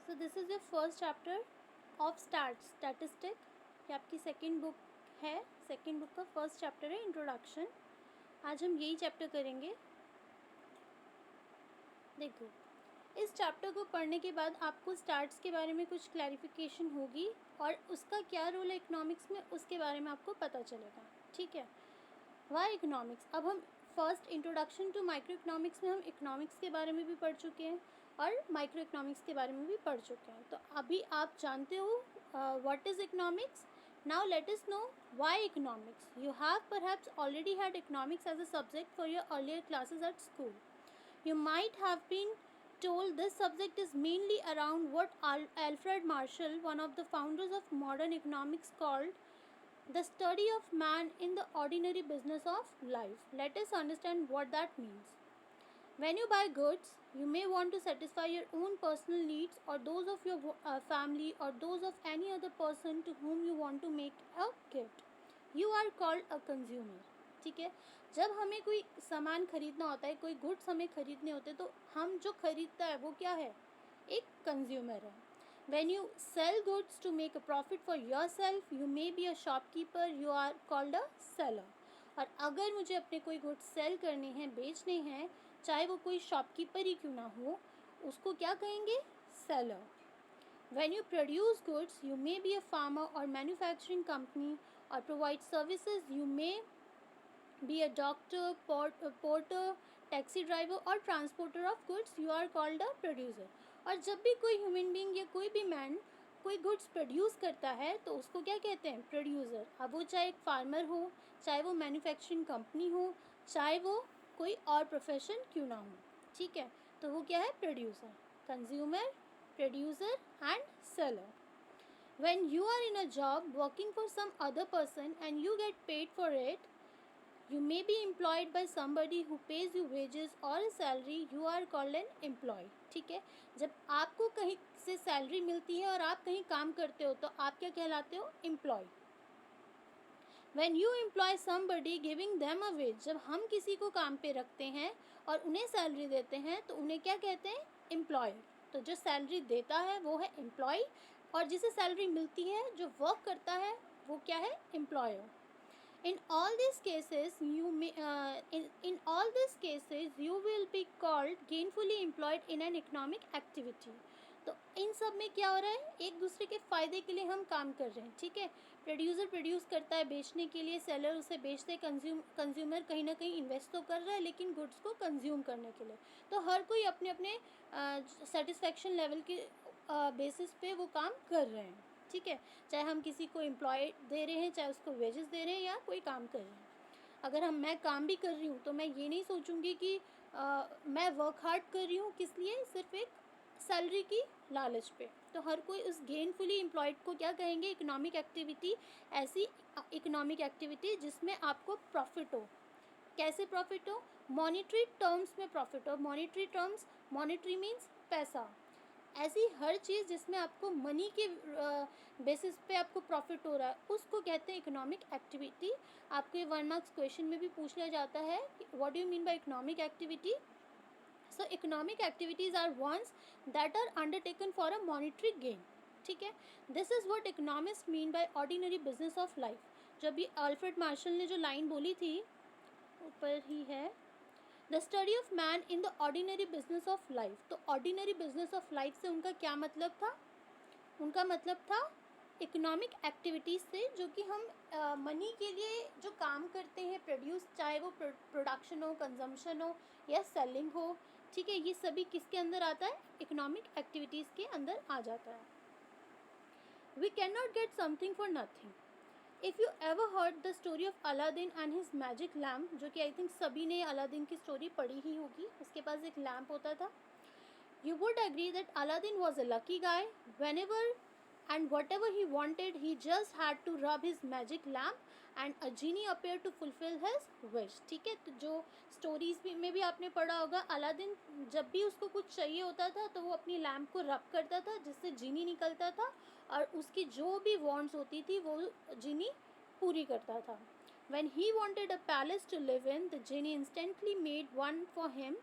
So this is your first chapter of statistic. ये आपकी second book है, second book का फर्स्ट चैप्टर है इंट्रोडक्शन। आज हम यही चैप्टर करेंगे। देखो, इस चैप्टर को पढ़ने के बाद आपको स्टार्ट्स के बारे में कुछ क्लैरिफिकेशन होगी और उसका क्या रोल है इकोनॉमिक्स में उसके बारे में आपको पता चलेगा। ठीक है, वाई इकोनॉमिक्स। अब हम first introduction to micro economics में हम इकोनॉमिक्स के बारे में भी पढ़ चुके हैं और माइक्रो इकोनॉमिक्स के बारे में भी पढ़ चुके हैं। तो अभी आप जानते हो what is economics. Now let us know why economics. You have perhaps already had economics as a subject for your earlier classes at school. You might have been told this subject is mainly around what Alfred Marshall, one of the founders of modern economics, called the study of man in the ordinary business of life. Let us understand what that means. When you buy goods, you may want to satisfy your own personal needs or those of your family or those of any other person to whom you want to make a gift. You are called a consumer. ठीक है, जब हमें कोई सामान खरीदना होता है, कोई गुड्स हमें खरीदने होते हैं, तो हम जो खरीदता है वो क्या है, एक कंज्यूमर है. When you sell goods to make a profit for yourself, you may be a shopkeeper, you are called a seller. और अगर मुझे अपने कोई गुड्स सेल करने हैं, बेचने हैं, चाहे वो कोई शॉपकीपर ही क्यों ना हो, उसको क्या कहेंगे, seller. When you produce goods, you may be a farmer or manufacturing company or provide services. You may be a doctor, porter, taxi driver और transporter of goods. You are called a producer. और जब भी कोई human being या कोई भी man कोई goods produce करता है तो उसको क्या कहते हैं, प्रोड्यूसर. अब वो चाहे एक फार्मर हो, चाहे वो मैन्युफैक्चरिंग कंपनी हो, चाहे वो कोई और प्रोफेशन क्यों ना हो. ठीक है, तो वो क्या है, producer. Consumer, producer and seller. When you are in a job working for some other person and you get paid for it, you may be employed by somebody who pays you wages or a salary. You are called an employee. ठीक है, जब आपको कहीं से salary मिलती है और आप कहीं काम करते हो तो आप क्या कहलाते हो, employ. When you employ somebody giving them a wage, जब हम किसी को काम पे रखते हैं और उन्हें सैलरी देते हैं तो उन्हें क्या कहते हैं, एम्प्लॉयर. तो जो सैलरी देता है वो है एम्प्लॉय और जिसे सैलरी मिलती है, जो वर्क करता है, वो क्या है, employer. In all these cases, in all these cases, you will be called gainfully employed in an economic activity. तो इन सब में क्या हो रहा है, एक दूसरे के फ़ायदे के लिए हम काम कर रहे हैं. ठीक है, प्रोड्यूसर प्रोड्यूस करता है बेचने के लिए, सेलर उसे बेचते हैं, कंज्यूमर कहीं ना कहीं इन्वेस्ट तो कर रहा है लेकिन गुड्स को कंज्यूम करने के लिए. तो हर कोई अपने अपने सेटिस्फेक्शन लेवल के बेसिस पे वो काम कर रहे हैं. ठीक है, चाहे हम किसी को एम्प्लॉय दे रहे हैं, चाहे उसको वेजेस दे रहे हैं या कोई काम कर रहे हैं. अगर मैं काम भी कर रही हूँ तो मैं ये नहीं सोचूंगी कि मैं वर्क हार्ड कर रही हूँ, किस लिए, सिर्फ एक सैलरी की लालच पे. तो हर कोई उस गेनफुली एम्प्लॉयड को क्या कहेंगे, इकोनॉमिक एक्टिविटी. ऐसी इकोनॉमिक एक्टिविटी जिसमें आपको प्रॉफिट हो. कैसे प्रॉफिट हो, मॉनिटरी टर्म्स में प्रॉफिट हो. मॉनिटरी टर्म्स, मॉनिटरी मीन्स पैसा. ऐसी हर चीज़ जिसमें आपको मनी के बेसिस पे आपको प्रॉफिट हो रहा है उसको कहते हैं इकोनॉमिक एक्टिविटी. आपको ये 1 मार्क्स क्वेश्चन में भी पूछ लिया जाता है, what do you mean by economic activity. So economic activities are ones that are undertaken for a monetary gain. ठीक है, this is what economist mean by ordinary business of life. जब ये अल्फ्रेड मार्शल ने जो line बोली थी, ऊपर ही है, the study of man in the ordinary business of life. तो ऑर्डिनरी बिजनेस ऑफ लाइफ से उनका क्या मतलब था, उनका मतलब था इकोनॉमिक एक्टिविटीज़ से जो कि हम मनी के लिए जो काम करते हैं, प्रोड्यूस, चाहे वो प्रोडक्शन हो, कंजम्पशन हो या सेलिंग हो. ठीक है, ये सभी किसके अंदर आता है, इकोनॉमिक एक्टिविटीज़ के अंदर आ जाता है. We cannot get something for nothing. If you ever heard the story of Aladdin and his magic lamp, जो कि आई थिंक सभी ने अलादीन की स्टोरी पढ़ी ही होगी, उसके पास एक लैम्प होता था. You would agree that Aladdin was a lucky guy. Whenever and whatever he wanted, he just had to rub his magic lamp and a genie appeared to fulfill his wish. ठीक है, तो जो stories भी में भी आपने पढ़ा होगा, अलादीन जब भी उसको कुछ चाहिए होता था तो वो अपनी लैम्प को रब करता था जिससे जीनी निकलता था और उसकी जो भी वॉन्ट्स होती थी वो जीनी पूरी करता था. When he wanted a palace to live in, the genie instantly made one for him.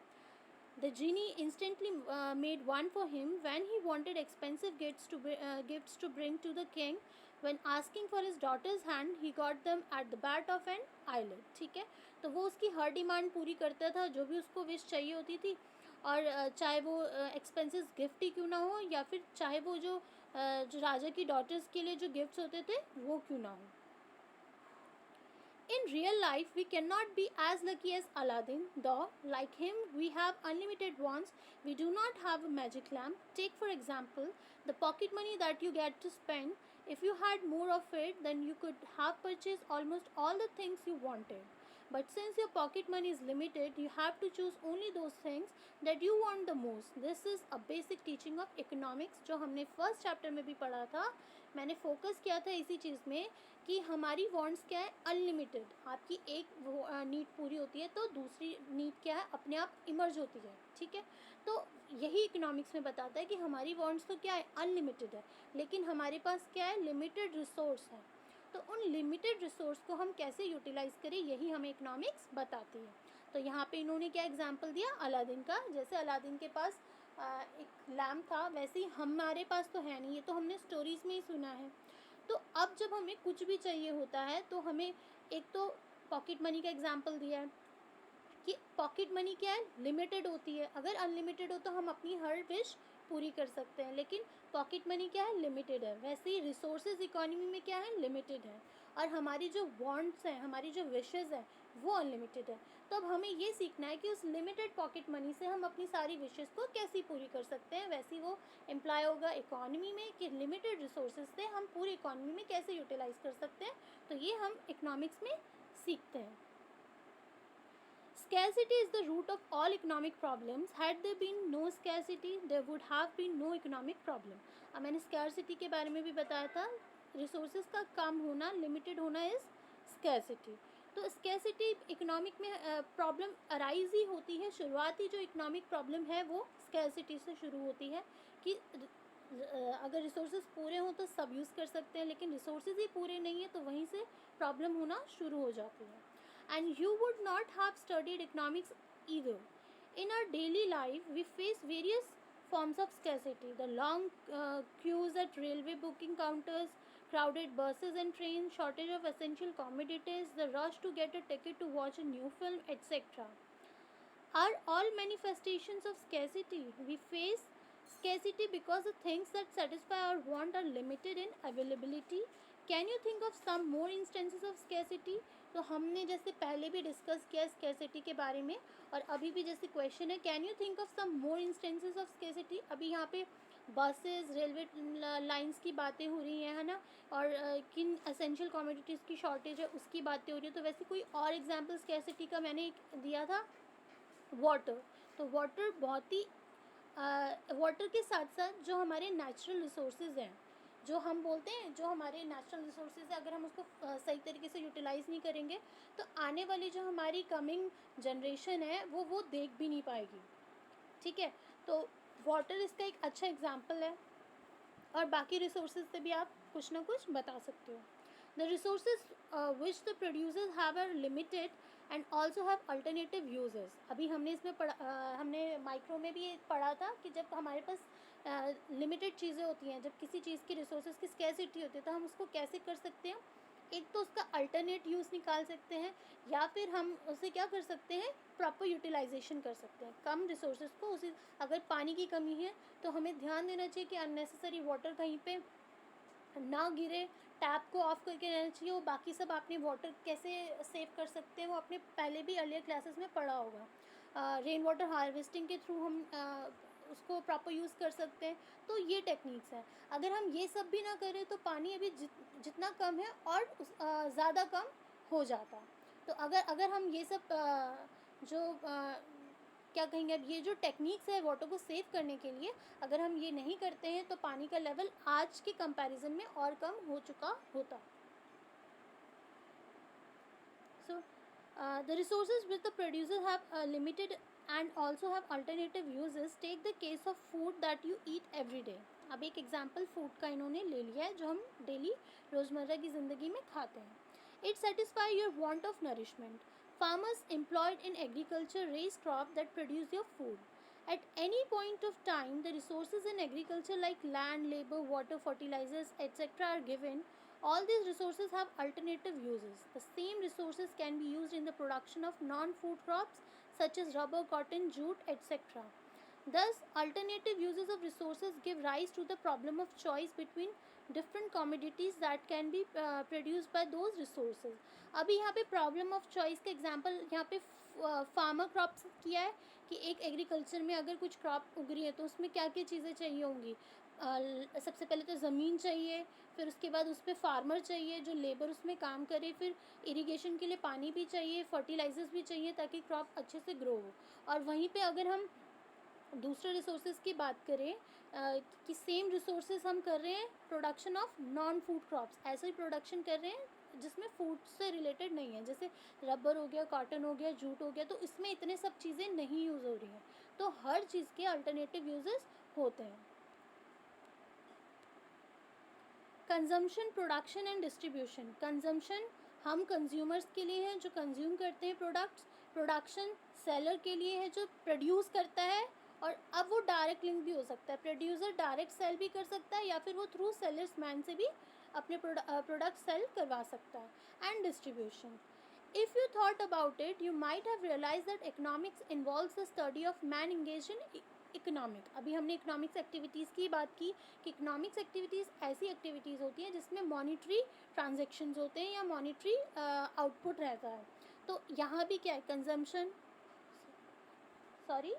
The genie instantly made one for him when he wanted expensive gifts to bring to the king. When asking for his daughter's hand, he got them at the bat of an eyelid. ठीक है, तो वो उसकी हर demand पूरी करता था, जो भी उसको विश चाहिए होती थी, और चाहे वो एक्सपेंसिव गिफ्ट ही क्यों ना हो, या फिर चाहे वो जो राजा की डॉटर्स के लिए जो गिफ्ट्स होते थे वो क्यों ना हो. In real life, we cannot be as lucky as Aladdin, though, like him, we have unlimited wants. We do not have a magic lamp. Take, for example, the pocket money that you get to spend. If you had more of it, then you could have purchased almost all the things you wanted. But since your pocket money is limited, you have to choose only those things that you want the most. This is a basic teaching of economics, जो हमने first chapter में भी पढ़ा था. मैंने focus किया था इसी चीज़ में कि हमारी वांट्स क्या है, अनलिमिटेड. आपकी एक नीड पूरी होती है तो दूसरी नीड क्या है, अपने आप इमर्ज होती है. ठीक है, तो यही इकोनॉमिक्स में बताता है कि हमारी वांट्स तो क्या है, अनलिमिटेड है, लेकिन हमारे पास क्या है, लिमिटेड रिसोर्स है. तो उन लिमिटेड रिसोर्स को हम कैसे यूटिलाइज़ करें, यही हमें इकोनॉमिक्स बताती है. तो यहाँ पे इन्होंने क्या एग्जांपल दिया, अलादीन का. जैसे अलादीन के पास एक लैम्प था, वैसे ही हमारे पास तो है नहीं, ये तो हमने स्टोरीज़ में ही सुना है. तो अब जब हमें कुछ भी चाहिए होता है तो हमें, एक तो पॉकेट मनी का एग्जांपल दिया है कि पॉकेट मनी क्या है, लिमिटेड होती है. अगर अनलिमिटेड हो तो हम अपनी हर विश पूरी कर सकते हैं, लेकिन पॉकेट मनी क्या है, लिमिटेड है. वैसे ही रिसोर्सेज इकोनॉमी में क्या है, लिमिटेड है. और हमारी जो वांट्स हैं, हमारी जो विशेज़ हैं, वो अनलिमिटेड है. तो अब हमें ये सीखना है कि उस लिमिटेड पॉकेट मनी से हम अपनी सारी विशेज़ को कैसे पूरी कर सकते हैं. वैसे ही वो इम्प्लाई होगा इकोनॉमी में कि लिमिटेड रिसोर्सेज से हम पूरी इकोनॉमी में कैसे यूटिलाइज़ कर सकते हैं. तो ये हम इकोनॉमिक्स में सीखते हैं. Scarcity is the root of all economic problems. Had there been no scarcity, there would have been no economic problem. अब मैंने scarcity के बारे में भी बताया था. रिसोर्सेज का कम होना, लिमिटेड होना इज़ scarcity. तो scarcity इकोनॉमिक में प्रॉब्लम अराइज ही होती है. शुरुआती जो इकोनॉमिक प्रॉब्लम है वो scarcity से शुरू होती है कि अगर रिसोर्सेज पूरे हों तो सब यूज़ कर सकते हैं, लेकिन रिसोर्सेज ही पूरे नहीं है तो वहीं से प्रॉब्लम होना शुरू हो जाती है. And you would not have studied economics either. In our daily life, we face various forms of scarcity. The long queues at railway booking counters, crowded buses and trains, shortage of essential commodities, the rush to get a ticket to watch a new film, etc. are all manifestations of scarcity. We face scarcity because the things that satisfy our want are limited in availability. Can you think of some more instances of scarcity? तो हमने जैसे पहले भी discuss किया scarcity के बारे में, और अभी भी जैसे क्वेश्चन है, can you think of some more instances of scarcity. अभी यहाँ पे बसेस, रेलवे लाइंस की बातें हो रही हैं, है ना, और किन एसेंशियल कमोडिटीज़ की शॉर्टेज है उसकी बातें हो रही है. तो वैसे कोई और एग्जाम्पल स्कैरसिटी का मैंने दिया था, वाटर. तो वाटर बहुत ही वाटर के साथ साथ जो हमारे नेचुरल रिसोर्सेज हैं, जो हम बोलते हैं जो हमारे नेचुरल रिसोर्सेज है, अगर हम उसको सही तरीके से यूटिलाइज़ नहीं करेंगे तो आने वाली जो हमारी कमिंग जनरेशन है वो देख भी नहीं पाएगी. ठीक है, तो वाटर इसका एक अच्छा एग्जांपल है, और बाकी रिसोर्सेज से भी आप कुछ ना कुछ बता सकते हो. The resources which the producers have are limited and also have alternative uses. अभी हमने इसमें हमने माइक्रो में भी पढ़ा था कि जब हमारे पास लिमिटेड चीज़ें होती हैं, जब किसी चीज़ की रिसोर्सेज की स्कैरसिटी होती है, तो हम उसको कैसे कर सकते हैं. एक तो उसका अल्टरनेट यूज़ निकाल सकते हैं, या फिर हम उसे क्या कर सकते हैं, प्रॉपर यूटिलाइजेशन कर सकते हैं. कम रिसोर्सेज को उसी, अगर पानी की कमी है तो हमें ध्यान देना चाहिए कि अननेसेसरी वाटर कहीं पे ना गिरे, टैप को ऑफ करके रहना चाहिए. वो बाकी सब आपने वाटर कैसे सेव कर सकते हैं वो आपने पहले भी अर्लियर क्लासेस में पढ़ा होगा. रेन वाटर हार्वेस्टिंग के थ्रू हम उसको प्रॉपर यूज़ कर सकते हैं. तो ये टेक्निक्स हैं. अगर हम ये सब भी ना करें तो पानी अभी जितना कम है और ज़्यादा कम हो जाता. तो अगर हम ये सब जो क्या कहेंगे, अब ये जो टेक्निक्स है वाटर को सेव करने के लिए, अगर हम ये नहीं करते हैं तो पानी का लेवल आज के कंपैरिजन में और कम हो चुका होता. So the resources which the producers have limited and also have alternative uses. Take the case of food that you eat every day. अब एक एग्जाम्पल फूड का इन्होंने ले लिया है जो हम डेली रोज़मर्रा की ज़िंदगी में खाते हैं. It satisfy your want of nourishment. Farmers employed in agriculture raise crops that produce your food. At any point of time, the resources in agriculture like land, labor, water, fertilizers, etc. are given. All these resources have alternative uses. The same resources can be used in the production of non-food crops such as rubber, cotton, jute, etc. Thus, alternative uses of resources give rise to the problem of choice between different commodities that can be produced by those resources. अभी यहाँ पे problem of choice का example यहाँ पे farmer crops किया है कि एक एग्रीकल्चर में अगर कुछ क्रॉप उग रही है तो उसमें क्या क्या चीज़ें चाहिए होंगी. सबसे पहले तो ज़मीन चाहिए, फिर उसके बाद उस पर फार्मर चाहिए जो लेबर उसमें काम करे, फिर इरिगेशन के लिए पानी भी चाहिए, फर्टिलाइजर्स भी चाहिए ताकि क्रॉप अच्छे से ग्रो हो. और वहीं पे अगर हम दूसरे रिसोर्सेज की बात करें कि सेम रिसोर्सेज हम कर रहे हैं production of non food crops, ऐसे ही प्रोडक्शन कर रहे हैं जिसमें फूड से रिलेटेड नहीं है, जैसे रबर हो गया, कॉटन हो गया, जूट हो गया, तो इसमें इतने सब चीज़ें नहीं यूज़ हो रही हैं. तो हर चीज़ के अल्टरनेटिव यूजेस होते हैं. Consumption, production and distribution. Consumption हम कंज्यूमर्स के लिए हैं जो कंज्यूम करते हैं प्रोडक्ट्स. प्रोडक्शन सेलर के लिए है जो प्रोड्यूस करता है. और अब वो डायरेक्ट लिंक भी हो सकता है, प्रोड्यूसर डायरेक्ट सेल भी कर सकता है या फिर वो थ्रू सेलर्स मैन से भी अपने प्रोडक्ट सेल करवा सकता है. And distribution. If you thought about it, you might have realized that economics involves the study of man engaged in economic. अभी हमने इकोनॉमिक्स एक्टिविटीज़ की बात की कि इकोनॉमिक्स एक्टिविटीज़ ऐसी एक्टिविटीज़ होती हैं जिसमें मॉनिटरी ट्रांजेक्शन्स होते हैं या मॉनिटरी आउटपुट रहता है. तो यहाँ भी क्या है, consumption, sorry,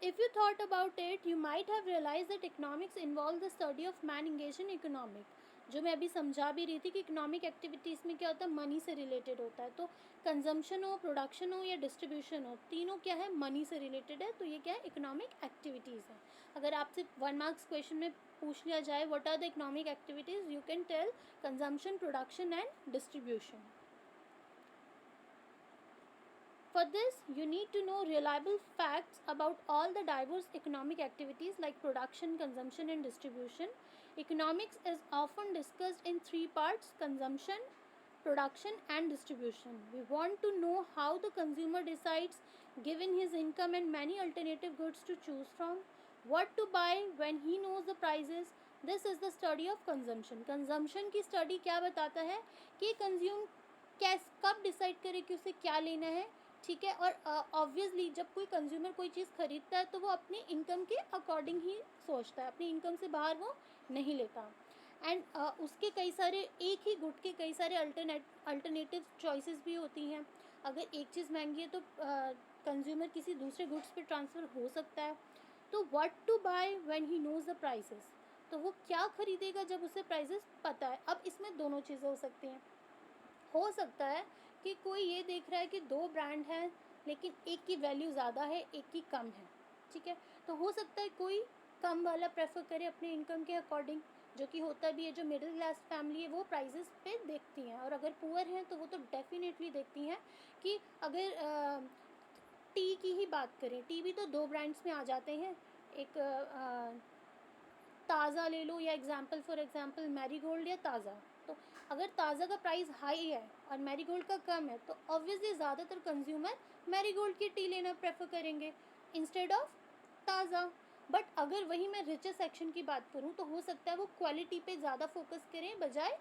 If you thought about it, you might have realized that economics involves the study of man engaged in economic. जो मैं अभी समझा भी रही थी कि इकोनॉमिक एक्टिविटीज़ में क्या होता है, मनी से रिलेटेड होता है. तो कंजम्पशन हो, प्रोडक्शन हो या डिस्ट्रीब्यूशन हो, तीनों क्या है, मनी से रिलेटेड है. तो ये क्या है, इकोनॉमिक एक्टिविटीज़ है. अगर आपसे 1 मार्क्स क्वेश्चन में पूछ लिया जाए what are the economic activities, you can tell consumption, production and distribution. For this, you need to know reliable facts about all the diverse economic activities like production, consumption, and distribution. Economics is often discussed in 3 parts: consumption, production, and distribution. We want to know how the consumer decides, given his income and many alternative goods to choose from, what to buy when he knows the prices. This is the study of consumption. Consumption की study क्या बताता है कि consume कब decide करे कि उसे क्या लेना है. ठीक है. और ऑब्वियसली जब कोई कंज्यूमर कोई चीज़ खरीदता है तो वो अपनी इनकम के अकॉर्डिंग ही सोचता है, अपनी इनकम से बाहर वो नहीं लेता. एंड उसके कई सारे, एक ही गुड के कई सारे अल्टरनेटिव चॉइसेस भी होती हैं. अगर एक चीज़ महंगी है तो कंज्यूमर किसी दूसरे गुड्स पे ट्रांसफ़र हो सकता है. तो what to buy when he knows the prices, तो वो क्या खरीदेगा जब उसे प्राइसेस पता है. अब इसमें दोनों चीज़ें हो सकती हैं. हो सकता है कि कोई ये देख रहा है कि 2 ब्रांड हैं लेकिन एक की वैल्यू ज़्यादा है, एक की कम है. ठीक है. तो हो सकता है कोई कम वाला प्रेफर करे अपने इनकम के अकॉर्डिंग, जो कि होता भी है. जो मिडिल क्लास फैमिली है वो प्राइसेस पे देखती हैं, और अगर पुअर हैं तो वो तो डेफिनेटली देखती हैं कि अगर टी की ही बात करें, टी भी तो 2 ब्रांड्स में आ जाते हैं. एक ताज़ा ले लो या फॉर एग्जांपल मैरीगोल्ड या ताज़ा. तो अगर ताज़ा का प्राइस हाई है और मैरीगोल्ड का कम है तो ऑब्वियसली ज़्यादातर कंज्यूमर मैरीगोल्ड की टी लेना प्रेफर करेंगे इंस्टेड ऑफ ताज़ा. बट अगर वही मैं रिचर सेक्शन की बात करूँ तो हो सकता है वो क्वालिटी पे ज़्यादा फोकस करें बजाय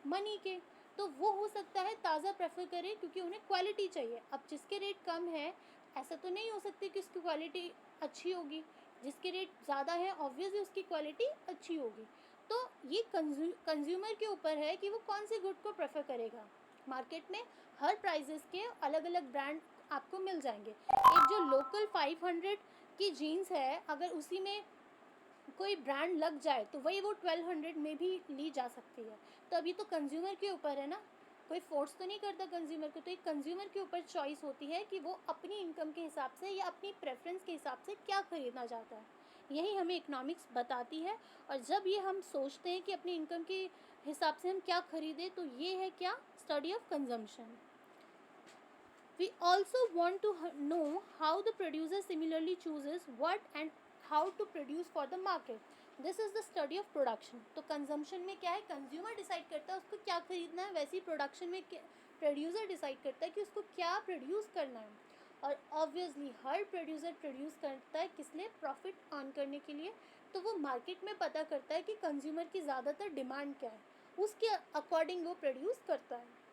मनी के. तो वो हो सकता है ताज़ा प्रेफर करें क्योंकि उन्हें क्वालिटी चाहिए. अब जिसके रेट कम है ऐसा तो नहीं हो सकती कि उसकी क्वालिटी अच्छी होगी. जिसके रेट ज़्यादा है ऑब्वियसली उसकी क्वालिटी अच्छी होगी. तो ये कंज्यूमर के ऊपर है कि वो कौन से गुड को प्रेफर करेगा. मार्केट में हर प्राइजेस के अलग अलग ब्रांड आपको मिल जाएंगे. एक जो लोकल 500 की जीन्स है, अगर उसी में कोई ब्रांड लग जाए तो वही वो 1200 में भी ली जा सकती है. तो अभी तो कंज्यूमर के ऊपर है ना, कोई फोर्स तो नहीं करता कंज्यूमर को. तो एक कंज्यूमर के ऊपर चॉइस होती है कि वो अपनी इनकम के हिसाब से या अपनी प्रेफरेंस के हिसाब से क्या खरीदना चाहता है. यही हमें इकोनॉमिक्स बताती है. और जब ये हम सोचते हैं कि अपनी इनकम के हिसाब से हम क्या खरीदें, तो ये है क्या, study of consumption. We also want to know how the producer similarly chooses what and how to produce for the market. This is the study of production. तो कंजम्पशन में क्या है, कंज्यूमर डिसाइड करता है उसको क्या खरीदना है, वैसे ही प्रोडक्शन में प्रोड्यूसर डिसाइड करता है कि उसको क्या प्रोड्यूस करना है। और ऑब्वियसली हर प्रोड्यूसर प्रोड्यूस करता है किस लिए, प्रॉफिट अर्न करने के लिए। तो वो मार्केट में पता करता है कि कंज्यूमर की ज़्यादातर डिमांड क्या है, उसके अकॉर्डिंग वो प्रोड्यूस करता है।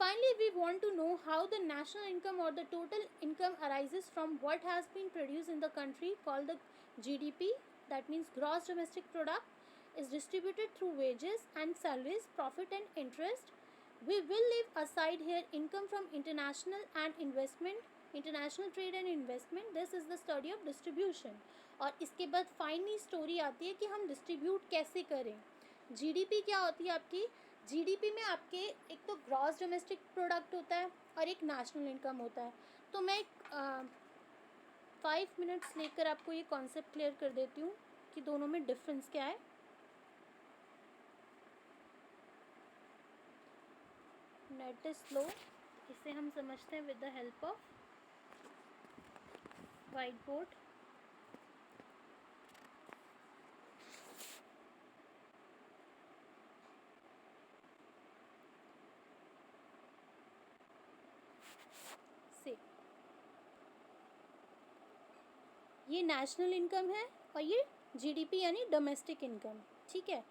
Finally, we want to know how the national income or the total income arises from what has been produced in the country, called the GDP, that means gross domestic product, is distributed through wages and salaries, profit and interest. We will leave aside here income from international and investment, international trade and investment. This is the study of distribution. और इसके बाद finally story आती है कि हम distribute कैसे करें। GDP क्या होती है आपकी, जीडीपी में आपके एक तो ग्रॉस डोमेस्टिक प्रोडक्ट होता है और एक नेशनल इनकम होता है। तो मैं 5 मिनट्स लेकर आपको ये कॉन्सेप्ट क्लियर कर देती हूँ कि दोनों में डिफरेंस क्या है। नेट इज स्लो, इसे हम समझते हैं with the help of white board. से ये नेशनल इनकम है और ये जीडीपी यानी डोमेस्टिक इनकम, ठीक है।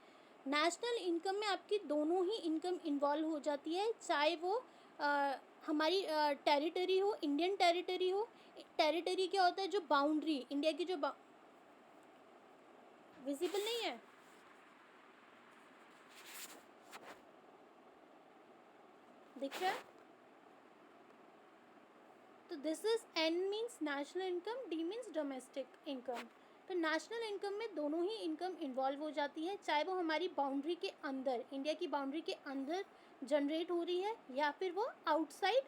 नेशनल इनकम में आपकी दोनों ही इनकम इन्वॉल्व हो जाती है, चाहे वो हमारी टेरिटरी हो, इंडियन टेरिटरी हो। टेरिटरी क्या होता है, जो बाउंड्री इंडिया की जो विजिबल नहीं है, दिख रहा है। तो this is an means national income, D means domestic income. तो नेशनल इनकम में दोनों ही इनकम इन्वॉल्व हो जाती है, चाहे वो हमारी बाउंड्री के अंदर, इंडिया की बाउंड्री के अंदर जनरेट हो रही है या फिर वो आउटसाइड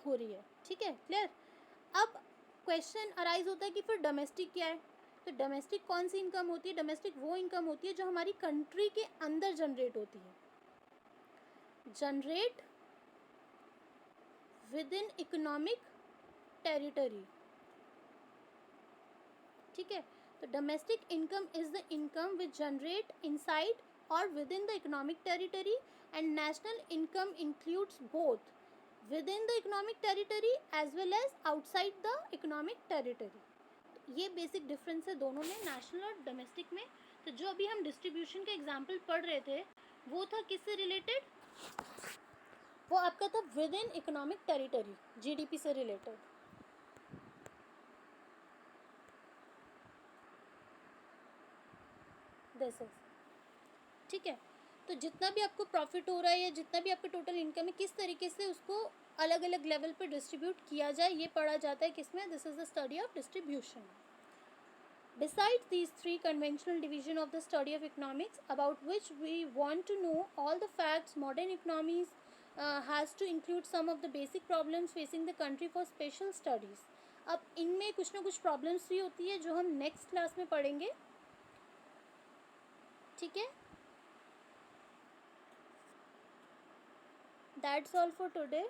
हो रही है, ठीक है, क्लियर। अब क्वेश्चन अराइज होता है कि फिर डोमेस्टिक क्या है। तो डोमेस्टिक कौन सी इनकम होती है, डोमेस्टिक वो इनकम होती है जो हमारी कंट्री के अंदर जनरेट होती है, generate within economic territory, ठीक है। तो domestic income is the income which generate inside और within the economic territory, and national income includes both within the economic territory as well as outside the economic territory. ये basic difference है दोनों में, national और domestic में। तो जो अभी हम डिस्ट्रीब्यूशन का एग्जाम्पल पढ़ रहे थे वो था किससे रिलेटेड, वो आपका था with in economic territory, GDP से रिलेटेड। दिस इज, ठीक है। तो जितना भी आपको प्रॉफिट हो रहा है या जितना भी आपका टोटल इनकम है, किस तरीके से उसको अलग अलग लेवल पर डिस्ट्रीब्यूट किया जाए, ये पढ़ा जाता है किसमें, this is the study of distribution. Besides these three conventional divisions of the study of economics, about which we want to know all the facts, modern economies has to include some of the basic problems facing the country for special studies. अब इनमें कुछ ना कुछ problems भी होती है जो हम नेक्स्ट क्लास में पढ़ेंगे, ठीक है। That's all for today.